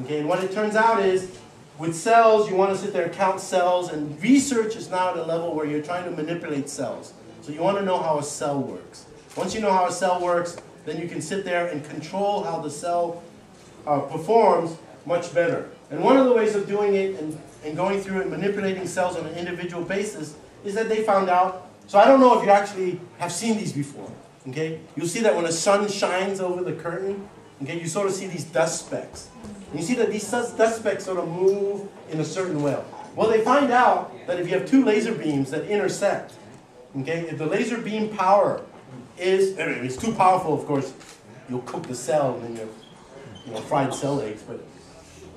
Okay, and what it turns out is, with cells, you want to sit there and count cells, and research is now at a level where you're trying to manipulate cells. So you want to know how a cell works. Once you know how a cell works, then you can sit there and control how the cell performs much better. And one of the ways of doing it and going through and manipulating cells on an individual basis is that they found out, so I don't know if you actually have seen these before, okay? You'll see that when the sun shines over the curtain, okay, you sort of see these dust specks. And you see that these dust specks sort of move in a certain way. Well, they find out that if you have two laser beams that intersect, okay, if the laser beam power is, if it's too powerful, of course, you'll cook the cell and then you know, fried cell eggs, but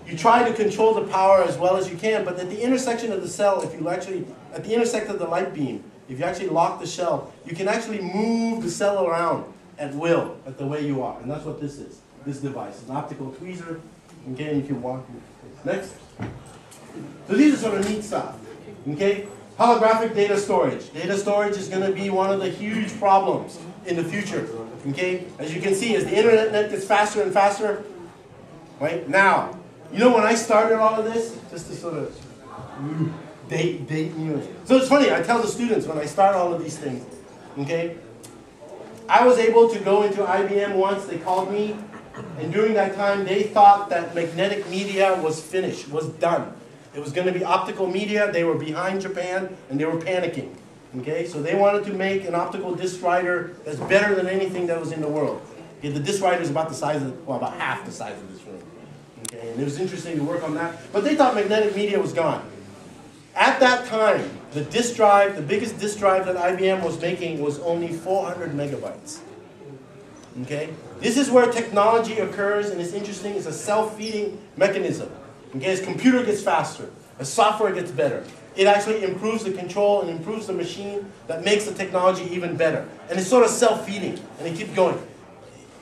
you try to control the power as well as you can, but at the intersection of the cell, if you actually, at the intersection of the light beam, if you actually lock the shell, you can actually move the cell around at will, at the way you are. And that's what this is, this device, an optical tweezer, okay, and you can walk. Next. So these are sort of neat stuff, okay? Holographic data storage. Data storage is going to be one of the huge problems in the future, okay? As you can see, as the internet gets faster and faster, right? Now, you know when I started all of this, just to sort of date you. So it's funny, I tell the students when I start all of these things, okay? I was able to go into IBM once, they called me, and during that time they thought that magnetic media was finished, was done. It was going to be optical media, they were behind Japan, and they were panicking, okay? So they wanted to make an optical disc writer that's better than anything that was in the world. Okay, the disc writer is about the size of, well, about half the size of this room. Okay, and it was interesting to work on that. But they thought magnetic media was gone. At that time, the disk drive, the biggest disk drive that IBM was making was only 400 megabytes. Okay? This is where technology occurs, and it's interesting. It's a self-feeding mechanism. Okay? As computer gets faster, as software gets better, it actually improves the control and improves the machine that makes the technology even better. And it's sort of self-feeding, and it keeps going.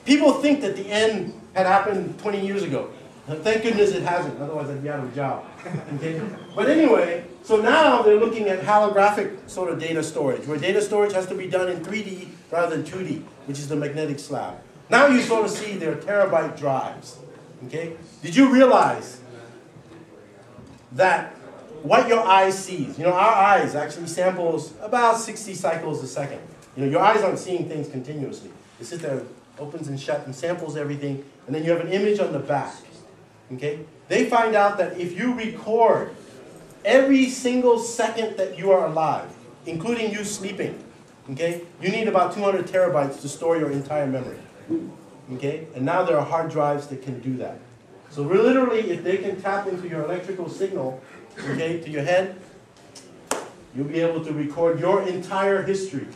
People think that the end had happened 20 years ago. Thank goodness it hasn't, otherwise I'd be out of a job. Okay? But anyway, so now they're looking at holographic sort of data storage, where data storage has to be done in 3D rather than 2D, which is the magnetic slab. Now you sort of see their terabyte drives. Okay? Did you realize that what your eye sees, you know, our eyes actually samples about 60 cycles a second. You know, your eyes aren't seeing things continuously. It sits there, opens and shuts and samples everything, and then you have an image on the back. Okay? They find out that if you record every single second that you are alive, including you sleeping, okay, you need about 200 terabytes to store your entire memory. Okay? And now there are hard drives that can do that. So we're literally, if they can tap into your electrical signal, okay, to your head, you'll be able to record your entire history.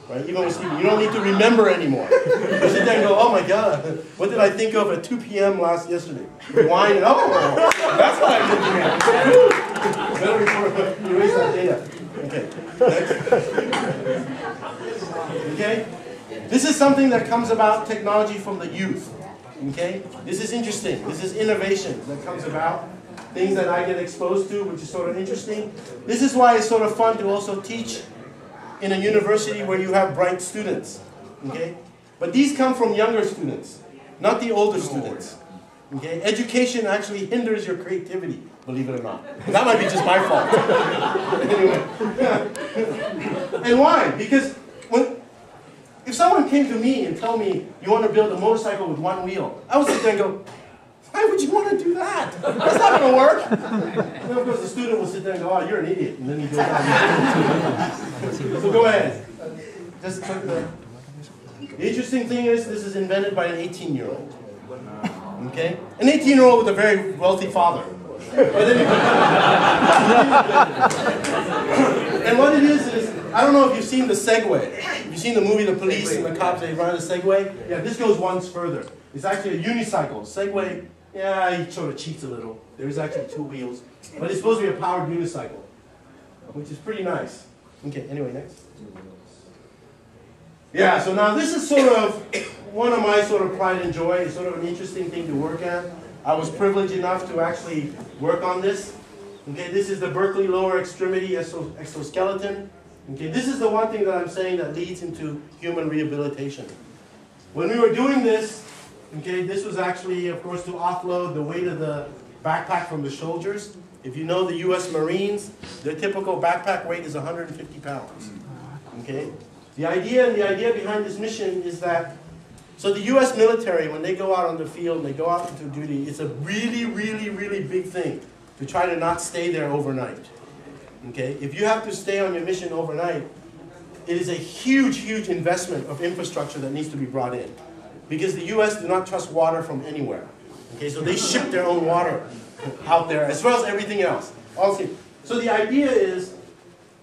Right? Even when sleeping, you don't need to remember anymore. You sit there and go, oh my God, what did I think of at 2 p.m. yesterday? Rewind and, oh, that's what I did here. Better erase that data. Okay, next. Okay? This is something that comes about technology from the youth. Okay? This is interesting. This is innovation that comes about. Things that I get exposed to, which is sort of interesting. This is why it's sort of fun to also teach in a university where you have bright students, okay? But these come from younger students, not the older students, okay? Education actually hinders your creativity, believe it or not. That might be just my fault. Anyway. And why? Because if someone came to me and told me, you want to build a motorcycle with one wheel, I would sit there and go, why would you want to do that? That's not going to work. And then of course the student will sit there and go, oh, you're an idiot. And then he goes on. So go ahead. The interesting thing is, this is invented by an 18-year-old. Okay? An 18-year-old with a very wealthy father. And what it is, I don't know if you've seen the Segway. You've seen the movie The Police and the cops, they ride a Segway? Yeah, this goes once further. It's actually a unicycle. Segway, yeah, he sort of cheats a little. There's actually 2 wheels. But it's supposed to be a powered unicycle, which is pretty nice. Okay, anyway, next. Yeah, so now this is sort of one of my sort of pride and joy. It's sort of an interesting thing to work at. I was privileged enough to actually work on this. Okay, this is the Berkeley lower extremity exoskeleton. Okay, this is the one thing that I'm saying that leads into human rehabilitation. When we were doing this, Okay, this was actually, of course, to offload the weight of the backpack from the soldiers. If you know the U.S. Marines, their typical backpack weight is 150 pounds. Okay, the idea behind this mission is that, so the U.S. military, when they go out on the field and they go out into duty, it's a really, really, really big thing to try to not stay there overnight. Okay, if you have to stay on your mission overnight, it is a huge, huge investment of infrastructure that needs to be brought in. Because the U.S. do not trust water from anywhere. Okay, so they ship their own water out there, as well as everything else. Also, so the idea is,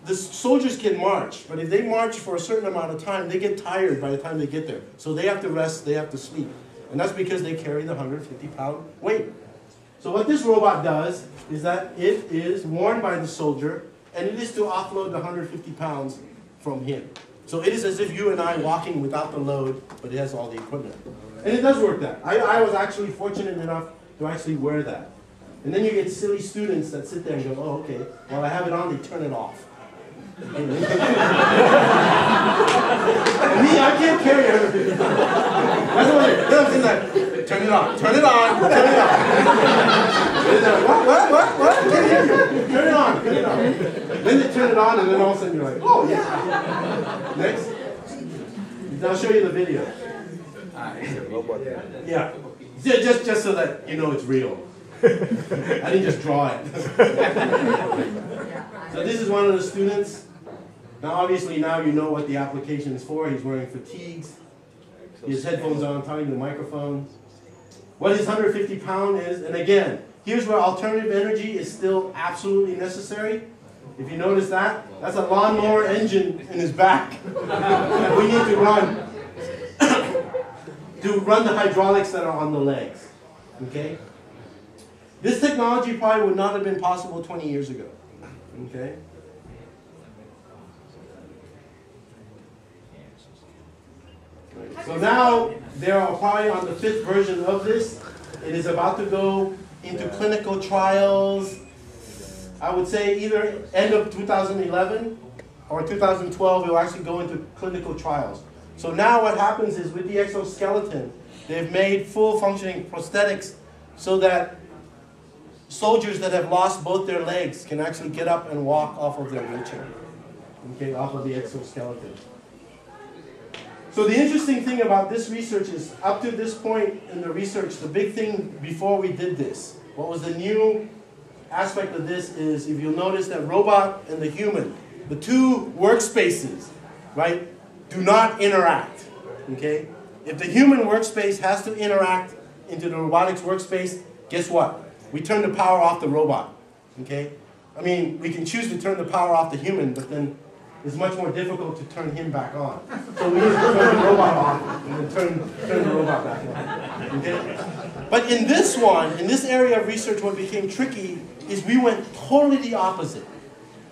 the soldiers can march, but if they march for a certain amount of time, they get tired by the time they get there. So they have to rest, they have to sleep. And that's because they carry the 150-pound weight. So what this robot does is that it is worn by the soldier, and it is to offload the 150 pounds from him. So it is as if you and I walking without the load, but it has all the equipment. And it does work that. I was actually fortunate enough to actually wear that. And then you get silly students that sit there and go, oh, okay, while I have it on, they turn it off. And me, I can't carry 150 pounds. That's what I'm saying, like, turn it on, turn it on, turn it on. What? Can't hear you. Turn it on, turn it on. Then they turn it on, and then all of a sudden you're like, oh, yeah. Next. I'll show you the video. Yeah. Just so that you know it's real. I didn't just draw it. So this is one of the students. Now obviously now you know what the application is for. He's wearing fatigues. His headphones on, talking to the microphone. What his 150-pound is, and again, here's where alternative energy is still absolutely necessary. If you notice that, that's a lawnmower engine in his back that we need to run to run the hydraulics that are on the legs. Okay? This technology probably would not have been possible 20 years ago. Okay? So now they are probably on the 5th version of this. It is about to go into clinical trials. I would say either end of 2011 or 2012 it will actually go into clinical trials. So now what happens is with the exoskeleton, they've made full functioning prosthetics so that soldiers that have lost both their legs can actually get up and walk off of their wheelchair. Okay, off of the exoskeleton. So the interesting thing about this research is, up to this point in the research, the big thing before we did this, what was the new aspect of this is, if you'll notice that robot and the human, the two workspaces, right, do not interact. Okay? If the human workspace has to interact into the robotics workspace, guess what? We turn the power off the robot. Okay? I mean, we can choose to turn the power off the human, but then it's much more difficult to turn him back on. So we need to turn the robot off and then turn the robot back on. Okay? But in this one, in this area of research, what became tricky is we went totally the opposite.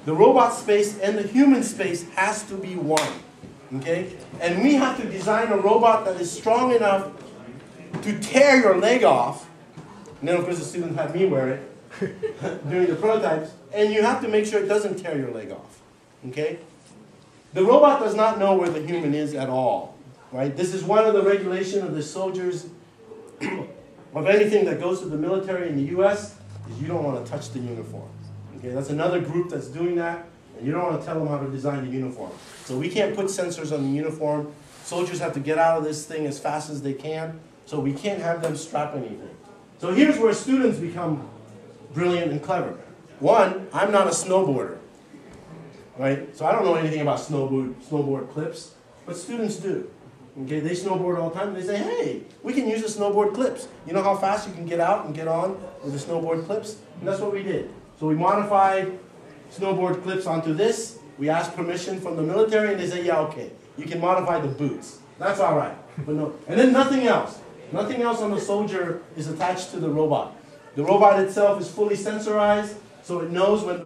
The robot space and the human space has to be one. Okay? And we have to design a robot that is strong enough to tear your leg off. And then, of course, the students had me wear it during the prototypes. And you have to make sure it doesn't tear your leg off. Okay? The robot does not know where the human is at all. Right? This is one of the regulations of the soldiers of anything that goes to the military in the U.S. is you don't want to touch the uniform. Okay? That's another group that's doing that. And you don't want to tell them how to design the uniform. So we can't put sensors on the uniform. Soldiers have to get out of this thing as fast as they can. So we can't have them strap anything. So here's where students become brilliant and clever. One, I'm not a snowboarder. Right? So I don't know anything about snowboard clips. But students do. Okay? They snowboard all the time. They say, hey, we can use the snowboard clips. You know how fast you can get out and get on with the snowboard clips? And that's what we did. So we modified snowboard clips onto this. We asked permission from the military, and they say, yeah, okay, you can modify the boots. That's all right. But no, and then nothing else. Nothing else on the soldier is attached to the robot. The robot itself is fully sensorized, so it knows when